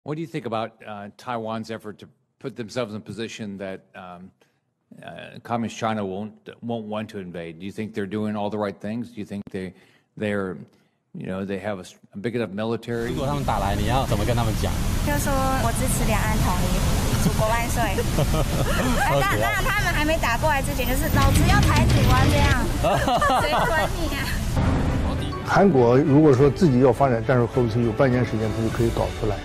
What do you think about Taiwan's effort to put themselves in a position that Communist China won't want to invade? Do you think they're doing all the right things? Do you think they're they have a big enough military? 如果他们打来，你要怎么跟他们讲？就说我支持两岸统一，祖国万岁。那他们还没打过来之前，就是老子要台独啊这样，谁管你啊？韩国如果说自己要发展战术核武器，有半年时间他就可以搞出来。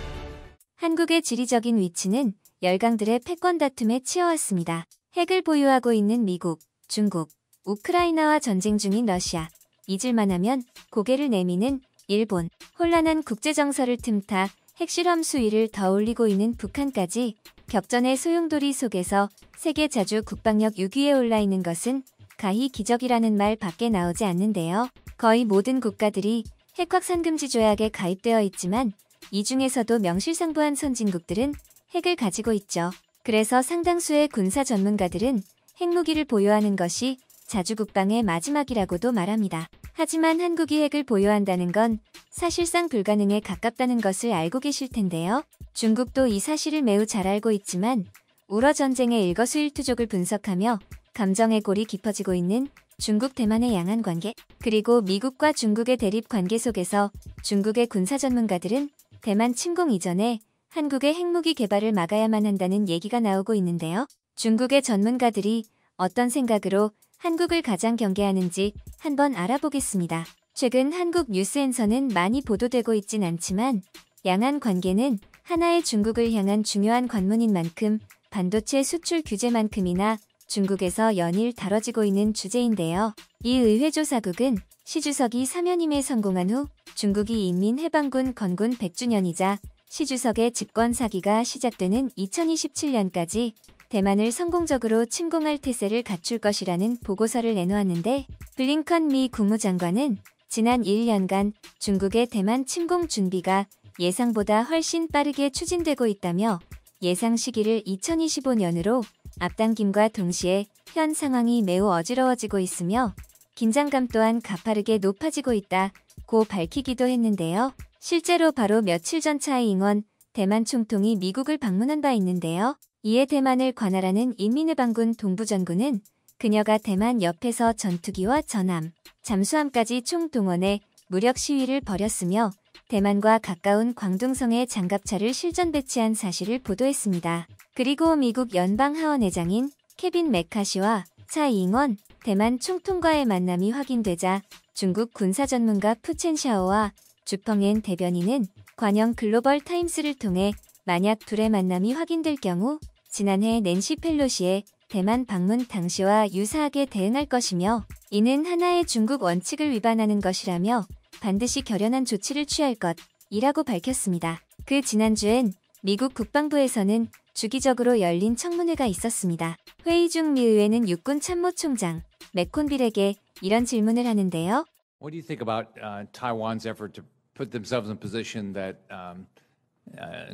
한국의 지리적인 위치는 열강들의 패권 다툼에 치여왔습니다. 핵을 보유하고 있는 미국, 중국, 우크라이나와 전쟁 중인 러시아, 잊을만 하면 고개를 내미는 일본, 혼란한 국제정서를 틈타 핵실험 수위를 더 올리고 있는 북한까지 격전의 소용돌이 속에서 세계 자주 국방력 6위에 올라 있는 것은 가히 기적이라는 말 밖에 나오지 않는데요. 거의 모든 국가들이 핵확산금지 조약에 가입되어 있지만 이 중에서도 명실상부한 선진국들은 핵을 가지고 있죠. 그래서 상당수의 군사 전문가들은 핵무기를 보유하는 것이 자주국방의 마지막이라고도 말합니다. 하지만 한국이 핵을 보유한다는 건 사실상 불가능에 가깝다는 것을 알고 계실 텐데요. 중국도 이 사실을 매우 잘 알고 있지만 우러 전쟁의 일거수일투족을 분석하며 감정의 골이 깊어지고 있는 중국 대만의 양안 관계, 그리고 미국과 중국의 대립 관계 속에서 중국의 군사 전문가들은 대만 침공 이전에 한국의 핵무기 개발을 막아야만 한다는 얘기가 나오고 있는데요. 중국의 전문가들이 어떤 생각으로 한국을 가장 경계하는지 한번 알아보겠습니다. 최근 한국 뉴스엔서는 많이 보도되고 있진 않지만 양안 관계는 하나의 중국을 향한 중요한 관문인 만큼 반도체 수출 규제만큼이나 중국에서 연일 다뤄지고 있는 주제인데요. 이 의회조사국은 시 주석이 사면임에 성공한 후 중국이 인민해방군 건군 100주년이자 시 주석의 집권 사기가 시작되는 2027년까지 대만을 성공적으로 침공할 태세를 갖출 것이라는 보고서를 내놓았는데 블링컨 미 국무장관은 지난 1년간 중국의 대만 침공 준비가 예상보다 훨씬 빠르게 추진되고 있다며 예상 시기를 2025년으로 앞당김과 동시에 현 상황이 매우 어지러워지고 있으며 긴장감 또한 가파르게 높아지고 있다고 밝히기도 했는데요. 실제로 바로 며칠 전 차이잉원 대만 총통이 미국을 방문한 바 있는데요. 이에 대만을 관할하는 인민해방군 동부전군은 그녀가 대만 옆에서 전투기와 전함, 잠수함까지 총동원해 무력 시위를 벌였으며 대만과 가까운 광둥성에 장갑차를 실전 배치한 사실을 보도했습니다. 그리고 미국 연방하원의장인 케빈 메카시와 차이잉원 대만 총통과의 만남이 확인되자 중국 군사전문가 푸첸샤오와 주펑엔 대변인은 관영 글로벌 타임스를 통해 만약 둘의 만남이 확인될 경우 지난해 낸시 펠로시의 대만 방문 당시와 유사하게 대응할 것이며 이는 하나의 중국 원칙을 위반하는 것이라며 반드시 결연한 조치를 취할 것이라고 밝혔습니다. 그 지난주엔 미국 국방부에서는 주기적으로 열린 청문회가 있었습니다. 회의 중 미 의회는 육군 참모총장 맥콘빌에게 이런 질문을 하는데요. What do you think about Taiwan's effort to put themselves in a position that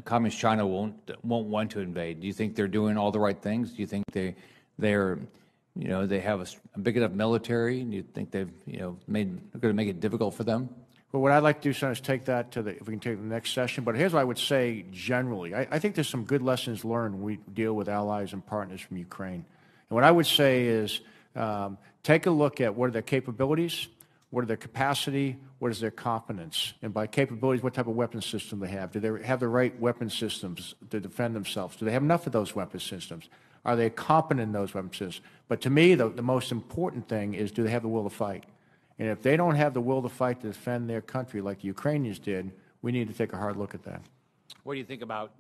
Communist China won't want to invade? Do you think they're doing all the right things? Do you think they have a big enough military? Do you think they're going to make it difficult for them? Well, what I'd like to do, son, is take that to if we can take the next session. But here's what I would say generally. I think there's some good lessons learned when we deal with allies and partners from Ukraine. And what I would say is take a look at what are their capabilities, what are their capacity, what is their competence. And by capabilities, what type of weapon system they have. Do they have the right weapon systems to defend themselves? Do they have enough of those weapon systems? Are they competent in those weapon systems? But to me, the most important thing is, do they have the will to fight? And if they don't have the will to fight to defend their country like the Ukrainians did, we need to take a hard look at that. What do you think about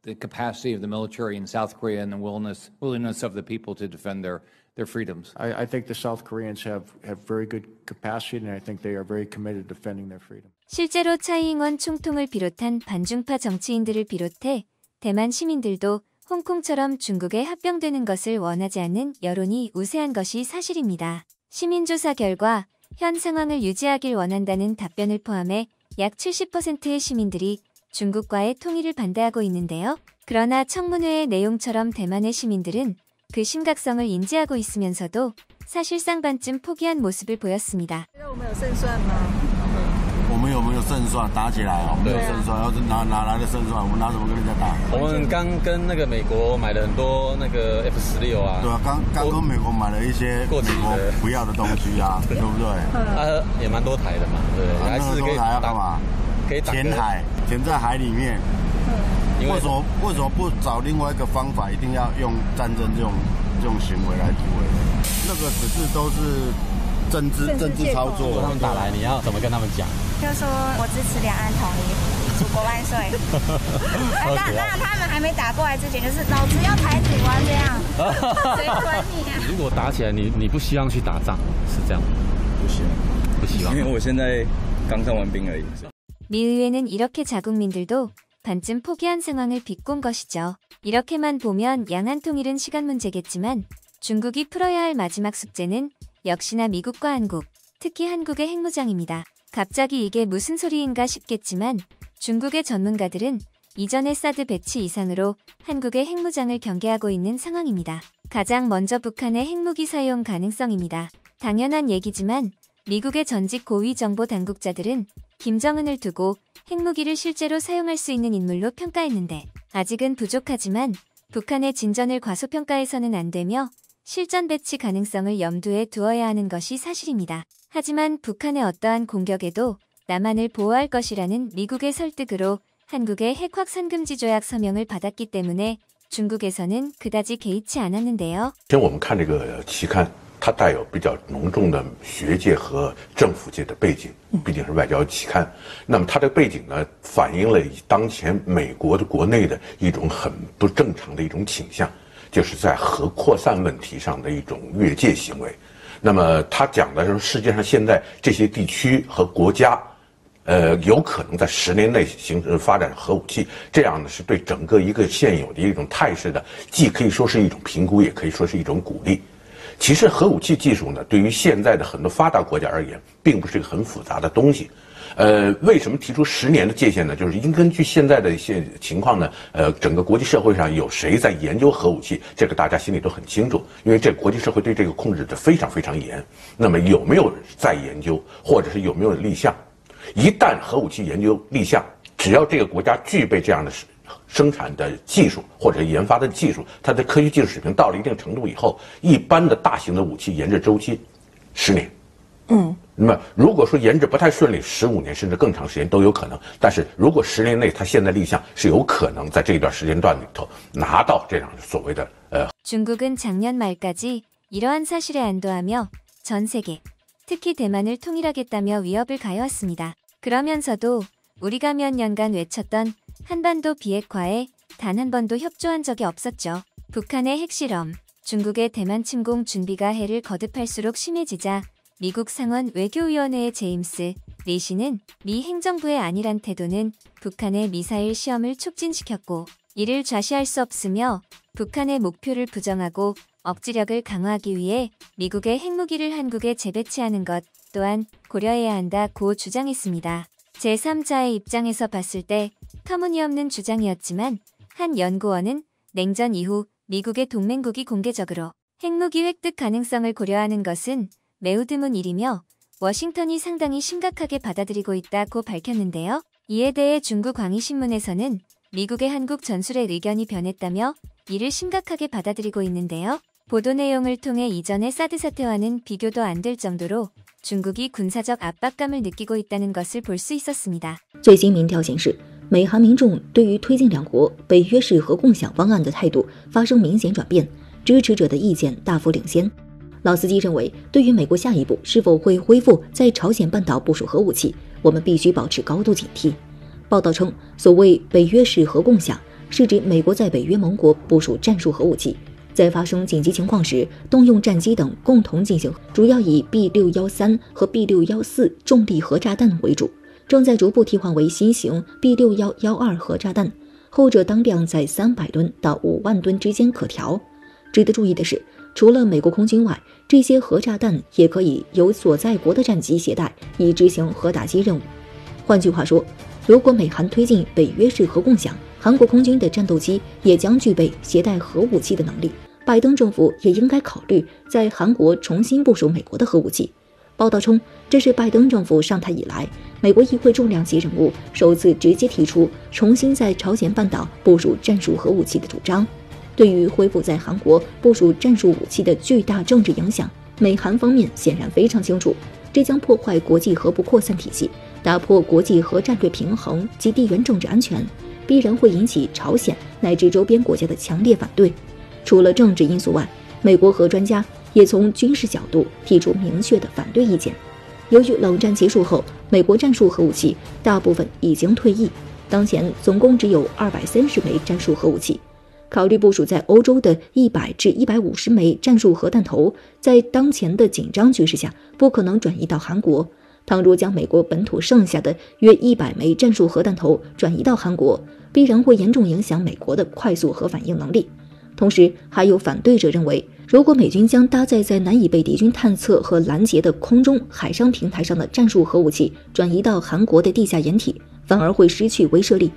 the capacity of the military in South Korea and the willingness of the people to defend their freedoms? I think the South Koreans have very good capacity, and I think they are very committed to defending their freedom. 실제로 차이잉원 총통을 비롯한 반중파 정치인들을 비롯해 대만 시민들도 홍콩처럼 중국에 합병되는 것을 원하지 않는 여론이 우세한 것이 사실입니다. 시민조사 결과 현 상황을 유지하길 원한다는 답변을 포함해 약 70%의 시민들이 중국과의 통일을 반대하고 있는데요. 그러나 청문회의 내용처럼 대만의 시민들은 그 심각성을 인지하고 있으면서도 사실상 반쯤 포기한 모습을 보였습니다. 我们有没有胜算？打起来哦，没有胜算，要是哪来的胜算？我们拿什么跟人家打？我们刚跟那个美国买了很多那个 F16啊。对啊，刚跟美国买了一些美国不要的东西啊，对不对？也蛮多台的嘛，对，还是可以台要干嘛？可以填海，填在海里面。为什么不找另外一个方法？一定要用战争这种行为来突围？那个只是都是政治操作。他们打来，你要怎么跟他们讲？就说我支持两岸统一，祖国万岁。那他们还没打过来之前，就是老子要台独啊，这样，谁管你啊？如果打起来，你不希望去打仗，是这样吗？不希望，因为我现在刚当完兵而已。 미 의회는 이렇게 자국민들도 반쯤 포기한 상황을 비꼰 것이죠. 이렇게만 보면 양안 통일은 시간 문제겠지만 중국이 풀어야 할 마지막 숙제는 역시나 미국과 한국, 특히 한국의 핵무장입니다. 갑자기 이게 무슨 소리인가 싶겠지만 중국의 전문가들은 이전의 사드 배치 이상으로 한국의 핵무장을 경계하고 있는 상황입니다. 가장 먼저 북한의 핵무기 사용 가능성입니다. 당연한 얘기지만 미국의 전직 고위 정보 당국자들은 김정은을 두고 핵무기를 실제로 사용할 수 있는 인물로 평가했는데 아직은 부족하지만 북한의 진전을 과소평가해서는 안 되며 실전 배치 가능성을 염두에 두어야 하는 것이 사실입니다. 하지만 북한의 어떠한 공격에도 남한을 보호할 것이라는 미국의 설득으로 한국의 핵 확산 금지 조약 서명을 받았기 때문에 중국에서는 그다지 개의치 않았는데요. 先我们看这个期刊 它带有比较浓重的学界和政府界的背景，毕竟是外交期刊。那么它的背景呢，反映了当前美国的国内的一种很不正常的一种倾向，就是在核扩散问题上的一种越界行为。那么它讲的是世界上现在这些地区和国家，有可能在10年内发展核武器，这样呢是对整个一个现有的一种态势的，既可以说是一种评估，也可以说是一种鼓励。 其实核武器技术呢，对于现在的很多发达国家而言，并不是一个很复杂的东西。为什么提出10年的界限呢？就是应根据现在的一些情况呢，整个国际社会上有谁在研究核武器，这个大家心里都很清楚，因为这个国际社会对这个控制的非常非常严。那么有没有在研究，或者是有没有立项？一旦核武器研究立项，只要这个国家具备这样的 生产的技术或者研发的技术，它的科学技术水平到了一定程度以后，一般的大型的武器研制周期10年。那么如果说研制不太顺利，15年甚至更长时间都有可能。但是如果10年内它现在立项，是有可能在这一段时间段里头拿到这样所谓的중국은 작년 말까지 이러한 사실에 안도하며 전 세계, 특히 대만을 통일하겠다며 위협을 가해왔습니다. 그러면서도 우리가 몇 년간 외쳤던 한반도 비핵화에 단 한 번도 협조한 적이 없었죠. 북한의 핵실험, 중국의 대만 침공 준비가 해를 거듭할수록 심해지자 미국 상원 외교위원회의 제임스 리시는 미 행정부의 안일한 태도는 북한의 미사일 시험을 촉진시켰고 이를 좌시할 수 없으며 북한의 목표를 부정하고 억지력을 강화하기 위해 미국의 핵무기를 한국에 재배치하는 것 또한 고려해야 한다고 주장했습니다. 제3자의 입장에서 봤을 때 터무니없는 주장이었지만 한 연구원은 냉전 이후 미국의 동맹국이 공개적으로 핵무기 획득 가능성을 고려하는 것은 매우 드문 일이며 워싱턴이 상당히 심각하게 받아들이고 있다고 밝혔는데요. 이에 대해 중국 광의신문에서는 미국의 한국 전술의 의견이 변했다며 이를 심각하게 받아들이고 있는데요. 보도 내용을 통해 이전의 사드 사태와는 비교도 안 될 정도로 중국이 군사적 압박감을 느끼고 있다는 것을 볼 수 있었습니다. 最新民调显示，美韩民众对于推进两国北约式核共享方案的态度发生明显转变，支持者的意见大幅领先。老司机认为，对于美国下一步是否会恢复在朝鲜半岛部署核武器，我们必须保持高度警惕。报道称，所谓北约式核共享，是指美国在北约盟国部署战术核武器，在发生紧急情况时动用战机等共同进行，主要以 B613 和 B614 重力核炸弹为主，正在逐步替换为新型 B6112 核炸弹，后者当量在300吨到5万吨之间可调。值得注意的是，除了美国空军外，这些核炸弹也可以由所在国的战机携带，以执行核打击任务。换句话说，如果美韩推进北约式核共享，韩国空军的战斗机也将具备携带核武器的能力。拜登政府也应该考虑在韩国重新部署美国的核武器。报道称，这是拜登政府上台以来，美国议会重量级人物首次直接提出重新在朝鲜半岛部署战术核武器的主张。对于恢复在韩国部署战术武器的巨大政治影响，美韩方面显然非常清楚，这将破坏国际核不扩散体系，打破国际核战略平衡及地缘政治安全，必然会引起朝鲜乃至周边国家的强烈反对。除了政治因素外，美国核专家也从军事角度提出明确的反对意见。由于冷战结束后，美国战术核武器大部分已经退役，当前总共只有230枚战术核武器。考虑部署在欧洲的100至150枚战术核弹头，在当前的紧张局势下，不可能转移到韩国。倘若将美国本土剩下的约100枚战术核弹头转移到韩国，必然会严重影响美国的快速核反应能力。同时，还有反对者认为，如果美军将搭载在难以被敌军探测和拦截的空中、海上平台上的战术核武器转移到韩国的地下掩体，反而会失去威慑力。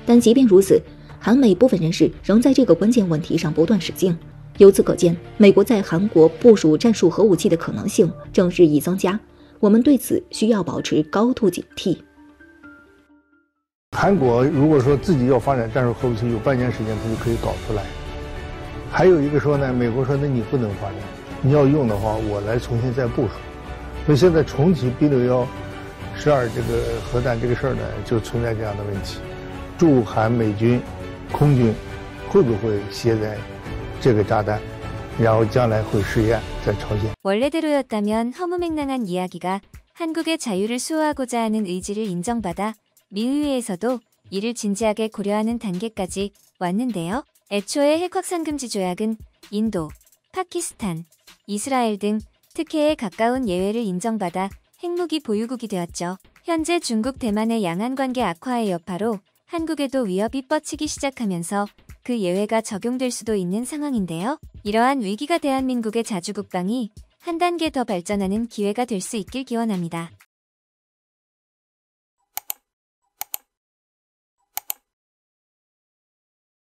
但即便如此，韩美部分人士仍在这个关键问题上不断使劲。由此可见，美国在韩国部署战术核武器的可能性正日益增加。我们对此需要保持高度警惕。韩国如果说自己要发展战术核武器，有半年时间它就可以搞出来。还有一个说呢，美国说那你不能发展，你要用的话，我来重新再部署。所以现在重启 B6112这个核弹这个事儿呢，就存在这样的问题：驻韩美军空军会不会携带这个炸弹，然后将来会试验在朝鲜。 원래대로였다면 허무맹랑한 이야기가 한국의 자유를 수호하고자 하는 의지를 인정받아 미의회에서도 이를 진지하게 고려하는 단계까지 왔는데요. 애초에 핵확산금지 조약은 인도, 파키스탄, 이스라엘 등 특혜에 가까운 예외를 인정받아 핵무기 보유국이 되었죠. 현재 중국 대만의 양안관계 악화의 여파로 한국에도 위협이 뻗치기 시작하면서 그 예외가 적용될 수도 있는 상황인데요. 이러한 위기가 대한민국의 자주국방이 한 단계 더 발전하는 기회가 될 수 있길 기원합니다.